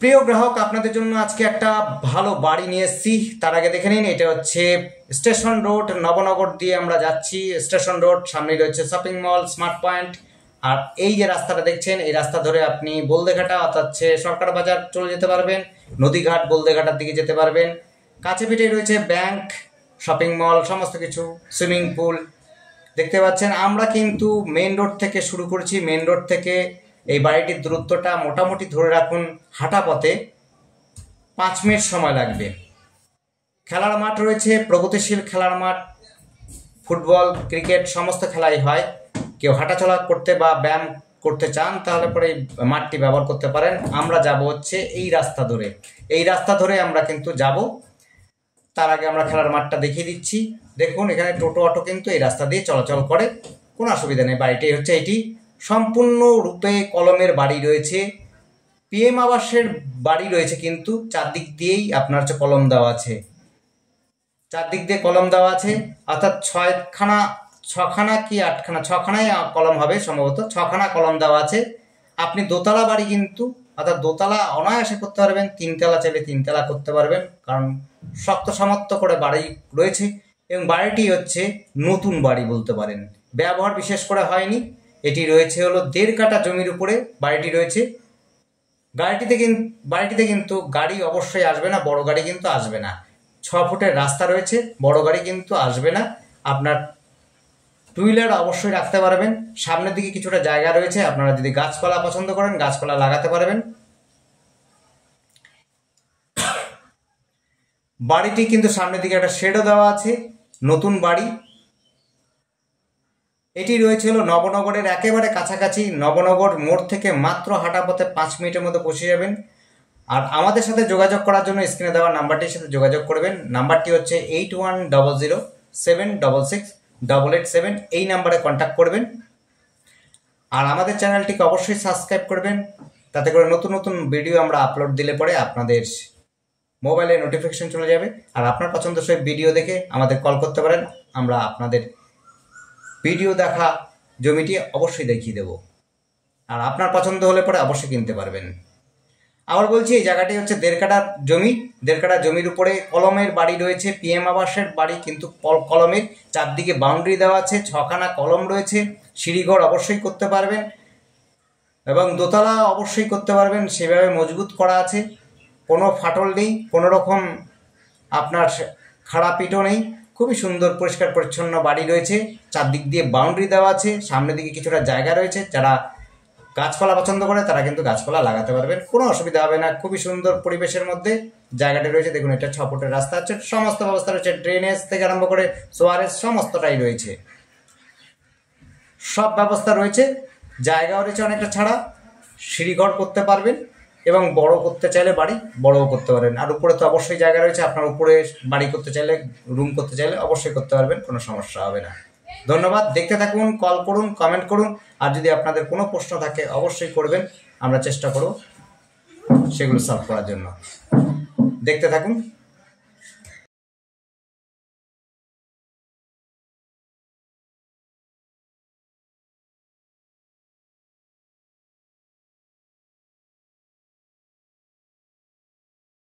প্রিয় গ্রাহক, আপনাদের জন্য আজকে একটা ভালো বাড়ি নিয়ে এসেছি। তার আগে দেখে নিন, এটা হচ্ছে স্টেশন রোড, নবনগর দিয়ে আমরা যাচ্ছি। স্টেশন রোড, সামনে রয়েছে শপিং মল, স্মার্ট পয়েন্ট। আর এই যে রাস্তাটা দেখছেন, এই রাস্তা ধরে আপনি বলদেঘাটা অর্থাৎ সরকার বাজার চলে যেতে পারবেন, নদীঘাট বলদেঘাটার দিকে যেতে পারবেন। কাছে পিঠে রয়েছে ব্যাংক, শপিং মল, সমস্ত কিছু, সুইমিং পুল দেখতে পাচ্ছেন। আমরা কিন্তু মেন রোড থেকে শুরু করেছি। মেন রোড থেকে এই বাড়িটির দূরত্বটা মোটামুটি ধরে রাখুন হাঁটা পথে 5 মিনিট সময় লাগবে। খেলার মাঠ রয়েছে, প্রগতিশীল খেলার মাঠ, ফুটবল, ক্রিকেট সমস্ত খেলাই হয়। কেউ হাঁটাচলা করতে বা ব্যায়াম করতে চান তাহলে পরে এই মাঠটি ব্যবহার করতে পারেন। আমরা যাব হচ্ছে এই রাস্তা ধরে, এই রাস্তা ধরে আমরা কিন্তু যাব। তার আগে আমরা খেলার মাঠটা দেখিয়ে দিচ্ছি। দেখুন, এখানে টোটো অটো কিন্তু এই রাস্তা দিয়ে চলাচল করে, কোনো অসুবিধা নেই। বাড়িটি হচ্ছে এটি সম্পূর্ণরূপে কলমের বাড়ি রয়েছে, পিএম আবাসের বাড়ি রয়েছে, কিন্তু চারদিক দিয়েই আপনার হচ্ছে কলম দেওয়া আছে। চারদিক দিয়ে কলম দেওয়া আছে, অর্থাৎ ছখানা কি 8খানা, 6খানায় কলম হবে সম্ভবত, 6খানা কলম দেওয়া আছে। আপনি দোতলা বাড়ি কিন্তু, অর্থাৎ দোতলা অনায়াসে করতে পারবেন, 3তলা চাইলে 3তলা করতে পারবেন, কারণ শক্ত সামর্থ্য করে বাড়ি রয়েছে। এবং বাড়িটি হচ্ছে নতুন বাড়ি বলতে পারেন, ব্যবহার বিশেষ করে হয়নি। এটি রয়েছে হলো 1.5 কাঠা জমির উপরে বাড়িটি রয়েছে। বাড়িটিতে কিন্তু গাড়ি অবশ্যই আসবে না, বড় গাড়ি কিন্তু আসবে না। 6 ফুটের রাস্তা রয়েছে, বড় গাড়ি কিন্তু আসবে না। আপনার টু হুইলার অবশ্যই রাখতে পারবেন। সামনের দিকে কিছুটা জায়গা রয়েছে, আপনারা যদি গাছপালা পছন্দ করেন গাছপালা লাগাতে পারবেন। বাড়িটি কিন্তু সামনের দিকে একটা শেডও দেওয়া আছে। নতুন বাড়ি এটি রয়েছে হলো নবনগরের একেবারে কাছাকাছি। নবনগর মোড় থেকে মাত্র হাঁটা পথে 5 মিনিটের মধ্যে পৌঁছে যাবেন। আর আমাদের সাথে যোগাযোগ করার জন্য স্ক্রিনে দেওয়া নাম্বারটির সাথে যোগাযোগ করবেন। নাম্বারটি হচ্ছে 8100768887। এই নাম্বারে কন্ট্যাক্ট করবেন। আর আমাদের চ্যানেলটিকে অবশ্যই সাবস্ক্রাইব করবেন, তাতে করে নতুন নতুন ভিডিও আমরা আপলোড দিলে পরে আপনাদের মোবাইলে নোটিফিকেশন চলে যাবে। আর আপনার পছন্দসই ভিডিও দেখে আমাদের কল করতে পারেন, আমরা আপনাদের ভিডিও দেখা জমিটি অবশ্যই দেখিয়ে দেব। আর আপনার পছন্দ হলে পরে অবশ্যই কিনতে পারবেন। আবার বলছি, এই জায়গাটি হচ্ছে 1.5 কাঠা জমি। 1.5 কাঠা জমির উপরে কলমের বাড়ি রয়েছে, পিএম আবাসের বাড়ি, কিন্তু কলমের চারদিকে বাউন্ডারি দেওয়া আছে, 6খানা কলম রয়েছে। সিঁড়িঘর অবশ্যই করতে পারবেন এবং দোতলা অবশ্যই করতে পারবেন, সেভাবে মজবুত করা আছে। কোনো ফাটল নেই, কোনো রকম আপনার খারাপ ইটও নেই। খুবই সুন্দর পরিষ্কার পরিচ্ছন্ন বাড়ি রয়েছে, চারদিক দিয়ে বাউন্ডারি দেওয়া আছে, সামনের দিকে কিছুটা জায়গা রয়েছে। যারা গাছপালা পছন্দ করে তারা কিন্তু গাছপালা লাগাতে পারবেন, কোনো অসুবিধা হবে না। খুবই সুন্দর পরিবেশের মধ্যে জায়গাটি রয়েছে। দেখুন, এটা 6 ফুটের রাস্তা আছে, সমস্ত ব্যবস্থা রয়েছে, ড্রেনেজ থেকে আরম্ভ করে সোয়ারেজ সমস্তটাই রয়েছে, সব ব্যবস্থা রয়েছে। জায়গাও রয়েছে অনেকটা ছাড়া, সিঁড়িঘর করতে পারবেন এবং বড় করতে চাইলে বাড়ি বড়ও করতে পারেন। আর উপরে তো অবশ্যই জায়গা রয়েছে, আপনার উপরে বাড়ি করতে চাইলে, রুম করতে চাইলে অবশ্যই করতে পারবেন, কোনো সমস্যা হবে না। ধন্যবাদ, দেখতে থাকুন, কল করুন, কমেন্ট করুন। আর যদি আপনাদের কোনো প্রশ্ন থাকে অবশ্যই করবেন, আমরা চেষ্টা করব সেগুলো সলভ করার জন্য। দেখতে থাকুন।